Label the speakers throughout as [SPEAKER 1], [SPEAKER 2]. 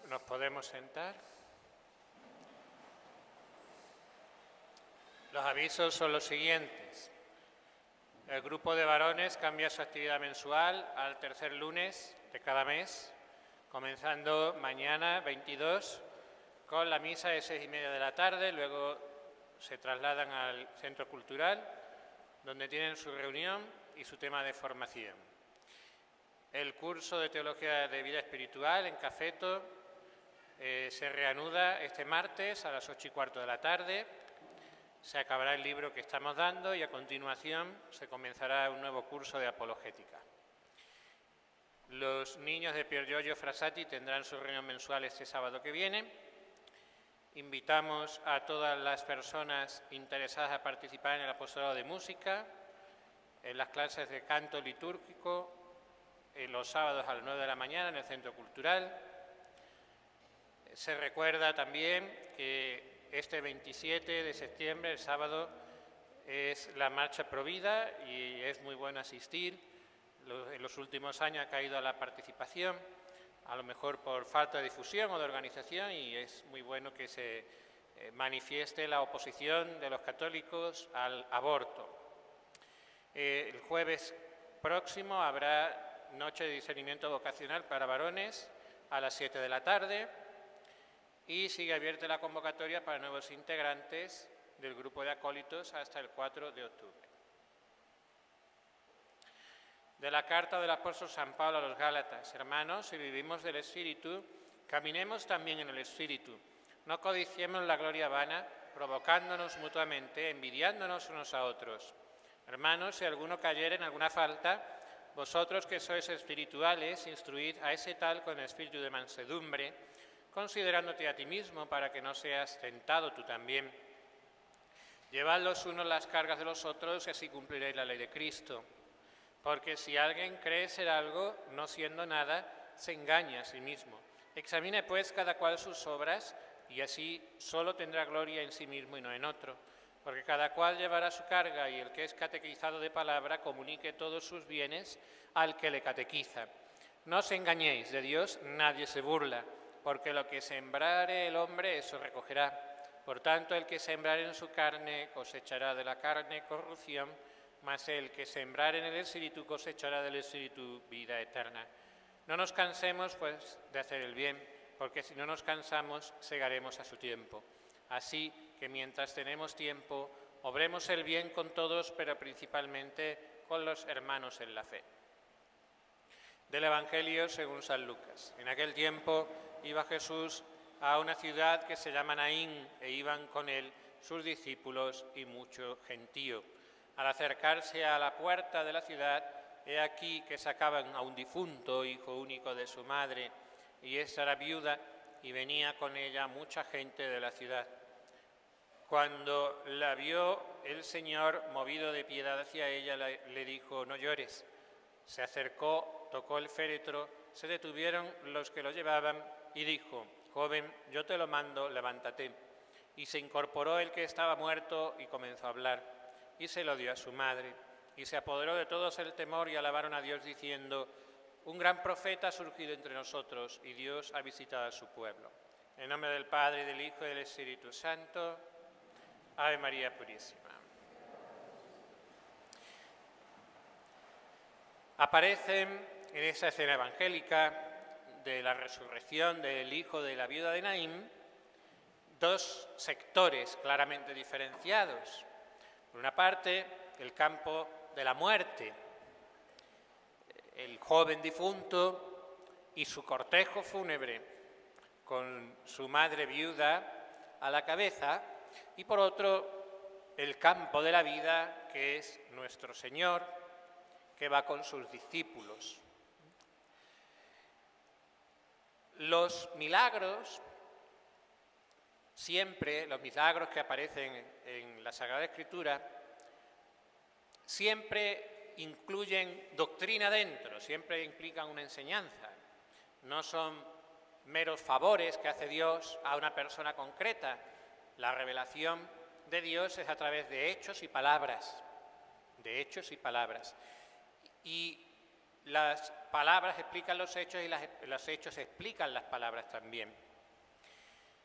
[SPEAKER 1] Nos podemos sentar. Los avisos son los siguientes. El grupo de varones cambia su actividad mensual al tercer lunes de cada mes, comenzando mañana 22 con la misa de 6:30 de la tarde, luego se trasladan al Centro Cultural, donde tienen su reunión y su tema de formación. El curso de Teología de Vida Espiritual en Cafeto se reanuda este martes a las 8:15 de la tarde. Se acabará el libro que estamos dando y a continuación se comenzará un nuevo curso de apologética. Los niños de Pier Giorgio Frassati tendrán su reunión mensual este sábado que viene. Invitamos a todas las personas interesadas a participar en el apostolado de música, en las clases de canto litúrgico, los sábados a las 9 de la mañana en el Centro Cultural. Se recuerda también que este 27 de septiembre, el sábado, es la Marcha Provida y es muy bueno asistir. En los últimos años ha caído la participación, a lo mejor por falta de difusión o de organización, y es muy bueno que se manifieste la oposición de los católicos al aborto. El jueves próximo habrá noche de discernimiento vocacional para varones a las 7 de la tarde y sigue abierta la convocatoria para nuevos integrantes del grupo de acólitos hasta el 4 de octubre. De la carta del apóstol San Pablo a los Gálatas: hermanos, si vivimos del Espíritu, caminemos también en el Espíritu. No codiciemos la gloria vana, provocándonos mutuamente, envidiándonos unos a otros. Hermanos, si alguno cayere en alguna falta, vosotros que sois espirituales, instruid a ese tal con espíritu de mansedumbre, considerándote a ti mismo para que no seas tentado tú también. Llevad los unos las cargas de los otros y así cumpliréis la ley de Cristo. Porque si alguien cree ser algo, no siendo nada, se engaña a sí mismo. Examine pues cada cual sus obras y así solo tendrá gloria en sí mismo y no en otro. Porque cada cual llevará su carga y el que es catequizado de palabra comunique todos sus bienes al que le catequiza. No os engañéis, de Dios nadie se burla, porque lo que sembrare el hombre, eso recogerá. Por tanto, el que sembrare en su carne cosechará de la carne corrupción, mas el que sembrare en el Espíritu cosechará del Espíritu vida eterna. No nos cansemos, pues, de hacer el bien, porque si no nos cansamos, segaremos a su tiempo. Así que mientras tenemos tiempo, obremos el bien con todos, pero principalmente con los hermanos en la fe. Del Evangelio según San Lucas. En aquel tiempo iba Jesús a una ciudad que se llama Naín, e iban con él sus discípulos y mucho gentío. Al acercarse a la puerta de la ciudad, he aquí que sacaban a un difunto, hijo único de su madre, y ésta era viuda, y venía con ella mucha gente de la ciudad. Cuando la vio el Señor, movido de piedad hacia ella, le dijo: no llores. Se acercó, tocó el féretro, se detuvieron los que lo llevaban y dijo: joven, yo te lo mando, levántate. Y se incorporó el que estaba muerto y comenzó a hablar, y se lo dio a su madre. Y se apoderó de todos el temor y alabaron a Dios diciendo: un gran profeta ha surgido entre nosotros y Dios ha visitado a su pueblo. En nombre del Padre, del Hijo y del Espíritu Santo. Ave María Purísima. Aparecen en esa escena evangélica de la resurrección del hijo de la viuda de Naín dos sectores claramente diferenciados. Por una parte, el campo de la muerte, el joven difunto y su cortejo fúnebre, con su madre viuda a la cabeza, y por otro, el campo de la vida, que es nuestro Señor, que va con sus discípulos. Los milagros, siempre, los milagros que aparecen en la Sagrada Escritura, siempre incluyen doctrina dentro, siempre implican una enseñanza. No son meros favores que hace Dios a una persona concreta. La revelación de Dios es a través de hechos y palabras, de hechos y palabras. Y las palabras explican los hechos y los hechos explican las palabras también.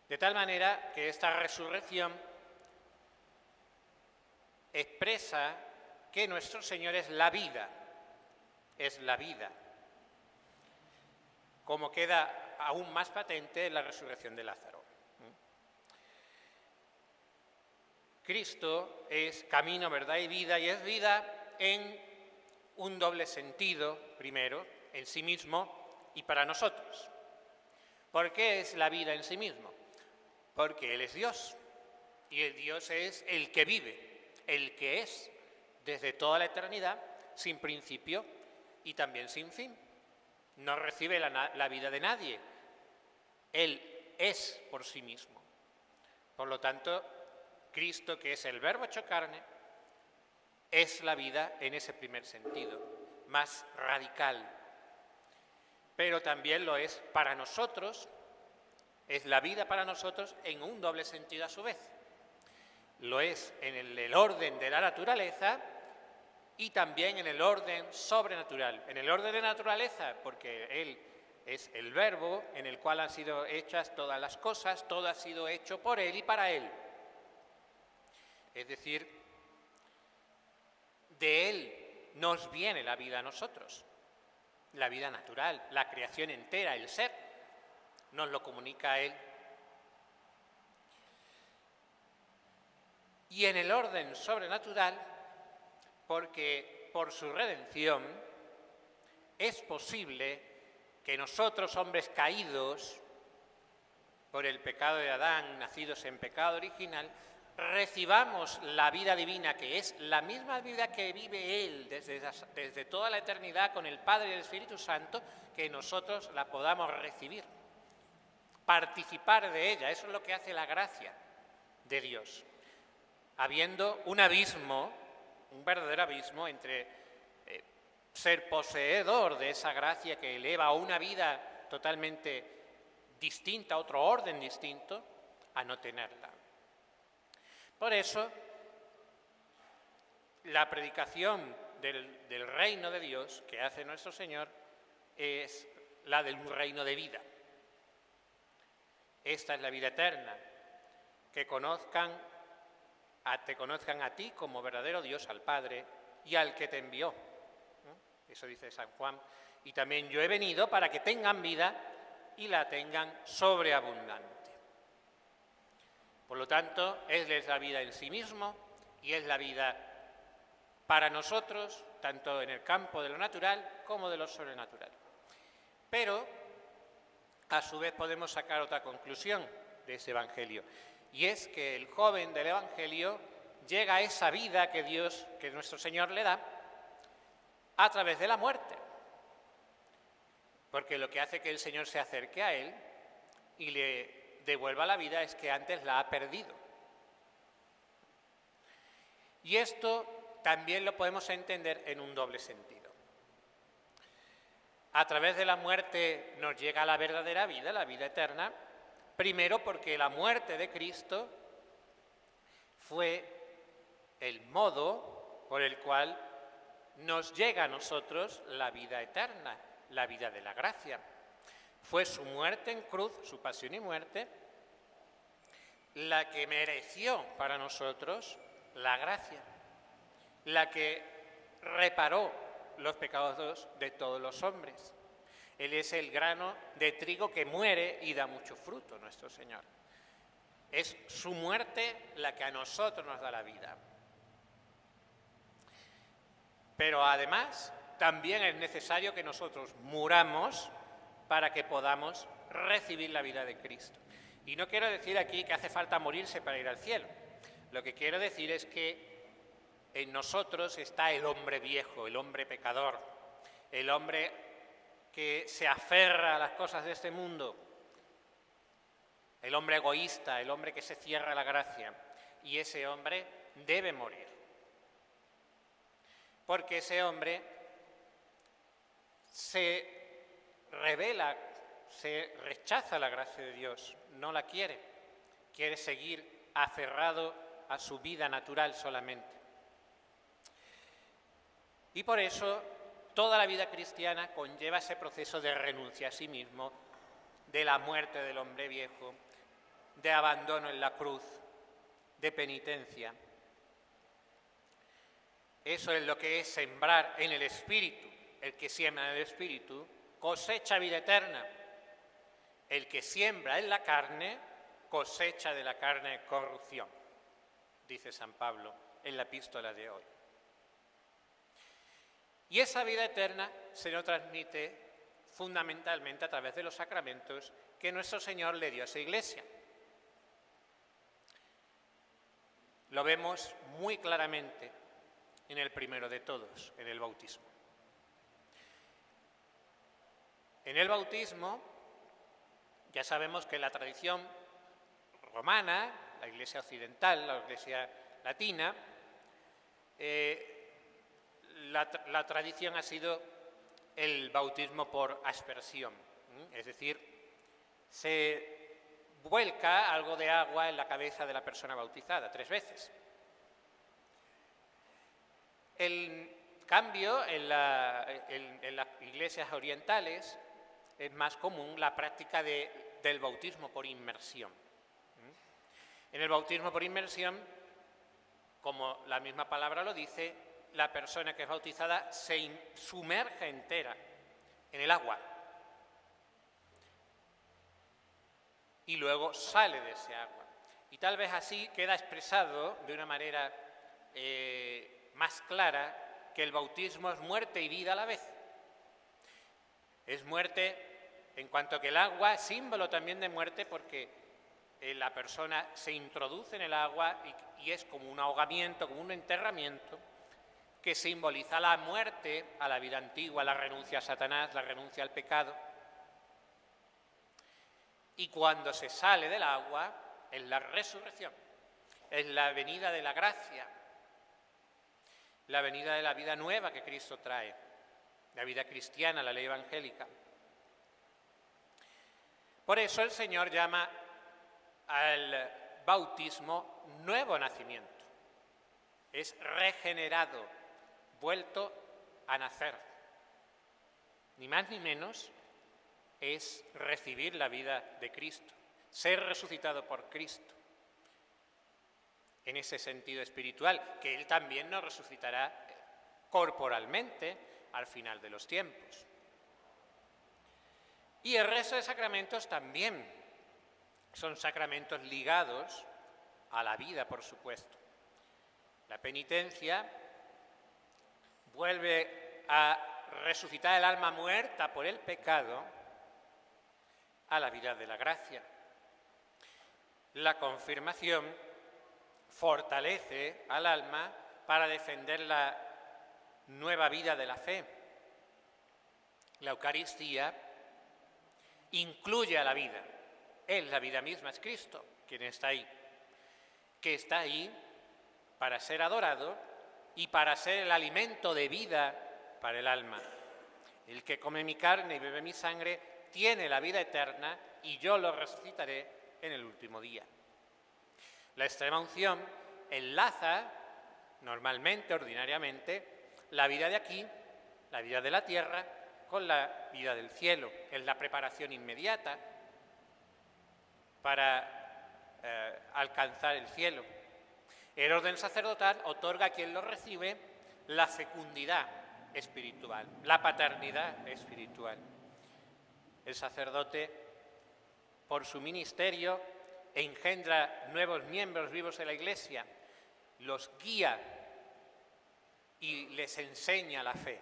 [SPEAKER 1] De tal manera que esta resurrección expresa que nuestro Señor es la vida, como queda aún más patente en la resurrección de Lázaro. Cristo es camino, verdad y es vida en un doble sentido, primero, en sí mismo y para nosotros. ¿Por qué es la vida en sí mismo? Porque Él es Dios, y el Dios es el que vive, el que es, desde toda la eternidad, sin principio y también sin fin. No recibe la vida de nadie, Él es por sí mismo. Por lo tanto, Cristo, que es el Verbo hecho carne, es la vida en ese primer sentido, más radical. Pero también lo es para nosotros, es la vida para nosotros en un doble sentido a su vez. Lo es en el orden de la naturaleza y también en el orden sobrenatural. En el orden de naturaleza, porque Él es el Verbo en el cual han sido hechas todas las cosas, todo ha sido hecho por Él y para Él. Es decir, de Él nos viene la vida a nosotros, la vida natural, la creación entera, el ser, nos lo comunica a Él. Y en el orden sobrenatural, porque por su redención es posible que nosotros, hombres caídos por el pecado de Adán, nacidos en pecado original, recibamos la vida divina, que es la misma vida que vive Él desde toda la eternidad con el Padre y el Espíritu Santo, que nosotros la podamos recibir, participar de ella. Eso es lo que hace la gracia de Dios. Habiendo un abismo, un verdadero abismo entre ser poseedor de esa gracia que eleva a una vida totalmente distinta, a otro orden distinto, a no tenerla. Por eso, la predicación del reino de Dios que hace nuestro Señor es la de un reino de vida. Esta es la vida eterna, que te conozcan a ti como verdadero Dios, al Padre, y al que te envió. Eso dice San Juan. Y también yo he venido para que tengan vida y la tengan sobreabundante. Por lo tanto, Él es la vida en sí mismo y es la vida para nosotros, tanto en el campo de lo natural como de lo sobrenatural. Pero, a su vez, podemos sacar otra conclusión de ese Evangelio, y es que el joven del Evangelio llega a esa vida que nuestro Señor le da a través de la muerte, porque lo que hace que el Señor se acerque a él y le devuelva la vida es que antes la ha perdido. Y esto también lo podemos entender en un doble sentido. A través de la muerte nos llega la verdadera vida, la vida eterna, primero porque la muerte de Cristo fue el modo por el cual nos llega a nosotros la vida eterna, la vida de la gracia. Fue su muerte en cruz, su pasión y muerte, la que mereció para nosotros la gracia, la que reparó los pecados de todos los hombres. Él es el grano de trigo que muere y da mucho fruto, nuestro Señor. Es su muerte la que a nosotros nos da la vida. Pero además, también es necesario que nosotros muramos para que podamos recibir la vida de Cristo. Y no quiero decir aquí que hace falta morirse para ir al cielo. Lo que quiero decir es que en nosotros está el hombre viejo, el hombre pecador, el hombre que se aferra a las cosas de este mundo, el hombre egoísta, el hombre que se cierra a la gracia. Y ese hombre debe morir. Porque ese hombre se rebela, se rechaza la gracia de Dios, no la quiere, quiere seguir aferrado a su vida natural solamente. Y por eso Toda la vida cristiana conlleva ese proceso de renuncia a sí mismo, de la muerte del hombre viejo, de abandono en la cruz, de penitencia. Eso es lo que es sembrar en el Espíritu. El que siembra en el Espíritu cosecha vida eterna. El que siembra en la carne cosecha de la carne corrupción, dice San Pablo en la epístola de hoy. Y esa vida eterna se nos transmite fundamentalmente a través de los sacramentos que nuestro Señor le dio a esa Iglesia. Lo vemos muy claramente en el primero de todos, en el bautismo. En el bautismo, ya sabemos que la tradición romana, la Iglesia occidental, la Iglesia latina, la tradición ha sido el bautismo por aspersión, es decir, se vuelca algo de agua en la cabeza de la persona bautizada 3 veces. El cambio en las iglesias orientales es más común la práctica del bautismo por inmersión. En el bautismo por inmersión, como la misma palabra lo dice, la persona que es bautizada se sumerge entera en el agua y luego sale de ese agua. Y tal vez así queda expresado de una manera más clara que el bautismo es muerte y vida a la vez. Es muerte en cuanto que el agua es símbolo también de muerte porque la persona se introduce en el agua y es como un ahogamiento, como un enterramiento que simboliza la muerte a la vida antigua, la renuncia a Satanás, la renuncia al pecado. Y cuando se sale del agua es la resurrección, es la venida de la gracia, la venida de la vida nueva que Cristo trae, la vida cristiana, la ley evangélica. Por eso el Señor llama al bautismo nuevo nacimiento. Es regenerado, vuelto a nacer. Ni más ni menos es recibir la vida de Cristo, ser resucitado por Cristo. En ese sentido espiritual, que Él también nos resucitará corporalmente al final de los tiempos. Y el resto de sacramentos también son sacramentos ligados a la vida, por supuesto. La penitencia vuelve a resucitar el alma muerta por el pecado a la vida de la gracia. La confirmación fortalece al alma para defender la nueva vida de la fe. La Eucaristía incluye a la vida. Es la vida misma, es Cristo quien está ahí, que está ahí para ser adorado y para ser el alimento de vida para el alma. El que come mi carne y bebe mi sangre tiene la vida eterna y yo lo resucitaré en el último día. La extrema unción enlaza normalmente, ordinariamente, la vida de aquí, la vida de la tierra, con la vida del cielo. Es la preparación inmediata para alcanzar el cielo. El orden sacerdotal otorga a quien lo recibe la fecundidad espiritual, la paternidad espiritual. El sacerdote, por su ministerio, engendra nuevos miembros vivos de la Iglesia, los guía y les enseña la fe.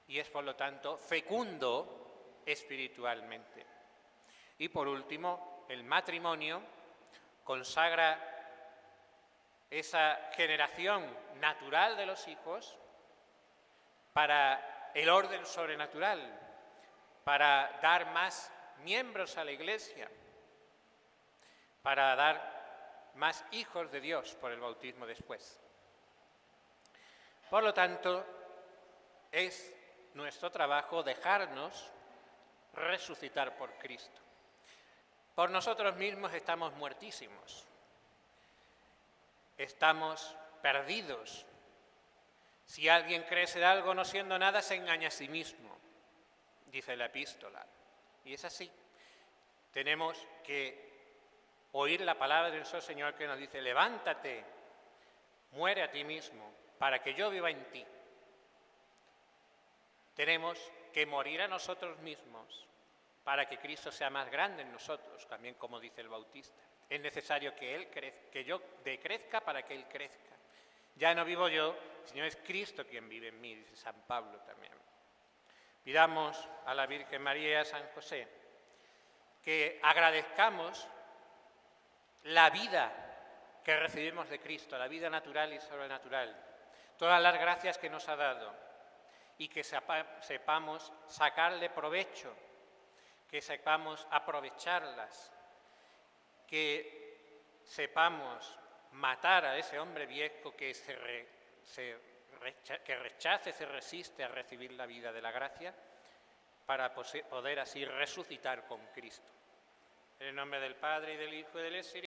[SPEAKER 1] Y es, por lo tanto, fecundo espiritualmente. Y, por último, el matrimonio consagra esa generación natural de los hijos para el orden sobrenatural, para dar más miembros a la Iglesia, para dar más hijos de Dios por el bautismo después. Por lo tanto, es nuestro trabajo dejarnos resucitar por Cristo. Por nosotros mismos estamos muertísimos, estamos perdidos, Si alguien cree ser algo no siendo nada, se engaña a sí mismo, dice la epístola. Y es así. Tenemos que oír la palabra del Señor que nos dice: levántate, muere a ti mismo, para que yo viva en ti. Tenemos que morir a nosotros mismos para que Cristo sea más grande en nosotros, también como dice el Bautista. Es necesario que yo decrezca para que Él crezca. Ya no vivo yo, sino es Cristo quien vive en mí, dice San Pablo también. Pidamos a la Virgen María y a San José que agradezcamos la vida que recibimos de Cristo, la vida natural y sobrenatural, todas las gracias que nos ha dado, y que sepamos sacarle provecho, que sepamos aprovecharlas, que sepamos matar a ese hombre viejo que rechace, se resiste a recibir la vida de la gracia, para poder así resucitar con Cristo. En el nombre del Padre, y del Hijo, y del Espíritu.